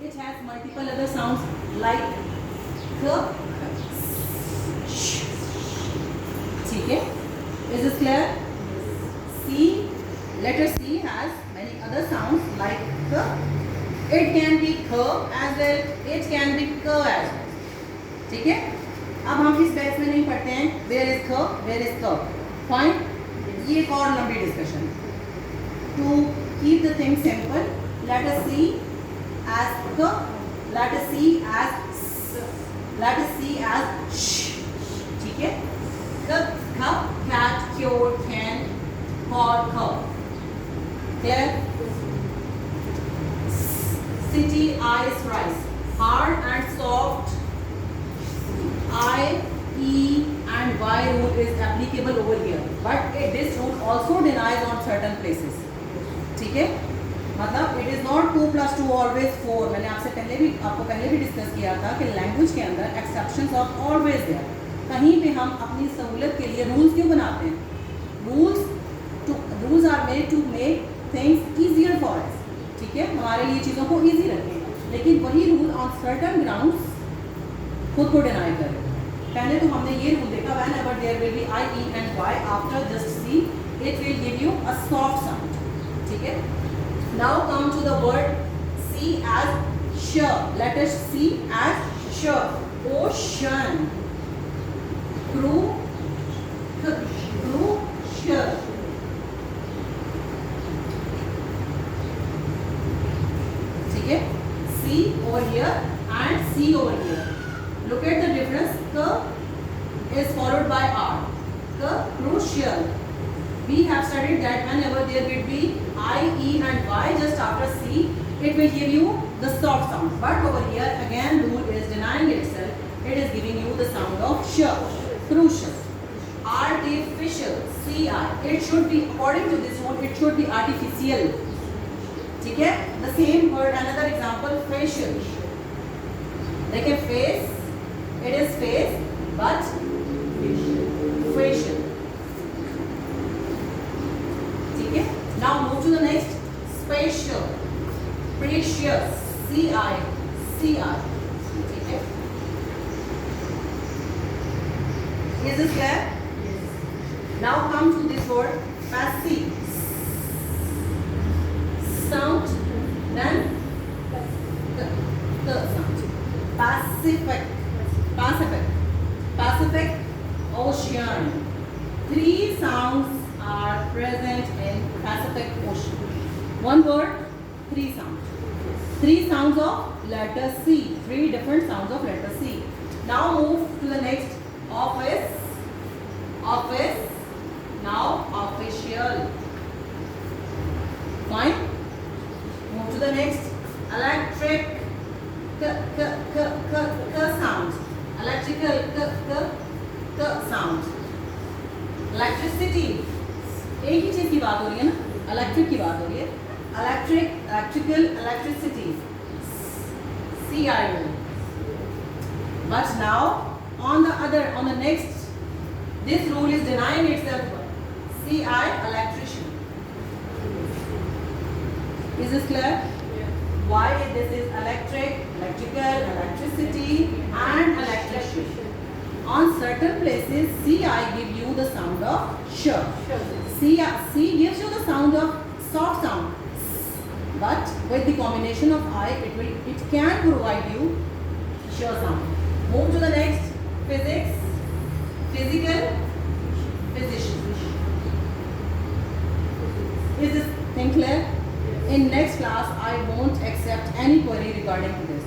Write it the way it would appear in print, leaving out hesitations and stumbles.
which has multiple other sounds like k, sh. ठीक है? Is this clear? C, letter C has many other sounds like k. It can be k as well. It can be k as well. ठीक है? अब हम इस batch में नहीं पढ़ते हैं where is k, where is k. Fine? ये एक और लंबी discussion. To keep the thing simple, let us see as k, let us see as s, let us see as sh. ठीक है? K, cup, cat, cure, can, call, cup. Clear? City, ice, rice. Hard and soft. I, E and Y rule is applicable over here, but this rule also denies on certain places. ठीक है? मतलब it is not 2 + 2 always 4. मैंने आपको पहले भी discuss किया था कि लैंग्वेज के अंदर एक्सेप्शंस आर ऑलवेज देयर. कहीं पे हम अपनी सहूलत के लिए रूल्स क्यों बनाते हैं? Rules are made to make things easier for us. ठीक है? हमारे लिए चीज़ों को ईजी रखें, लेकिन वही रूल ऑन सर्टन ग्राउंड्स खुद को डिनाई करें. पहले तो हमने ये रूल देखा, whenever there will be I, E and Y after just C, it will give you a soft sound. ठीक है? Now come to the word C as sh. Let us see as sh. Ocean. Crucial. ठीक है? C over here and C over here. Look at the difference. K is followed by R. Crucial. We have studied that whenever there will be I, E and Y just after C, it will give you the soft sound. But over here again rule is denying itself. It is giving you the sound of sh. Crucial. Artificial. CI. It should be, according to this rule, it should be artificial. ठीक है? The same word, another example, facial. देखिए face. It is face, but facial. ठीक है? Now move to the next. Spatial. Precious. CI. ठीक है? Is this clear? Yes. Now come to this word passive. Sound, then the sound. Pacific. Ocean. 3 sounds are present in Pacific Ocean. One word, 3 sounds. 3 sounds of letter C. 3 different sounds of letter C. Now move to the next. Office. Now official. Fine. Move to the next. Electric. K sound. Electrical. K sound. Electricity. एक ही चीज की बात हो रही है ना, electric की बात हो रही है. Electrical, electricity. CI. But now on the next, this rule is denying itself. CI, electrician. Is this clear? Why this is electric, electrical, electricity and electrician. On certain places, CI give you the sound of sh. C gives you the sound of soft sound, but with the combination of I, it can provide you sh sound. Move to the next. Physics, physical, physician. Is this thing clear? In next class, I won't accept any query regarding to this.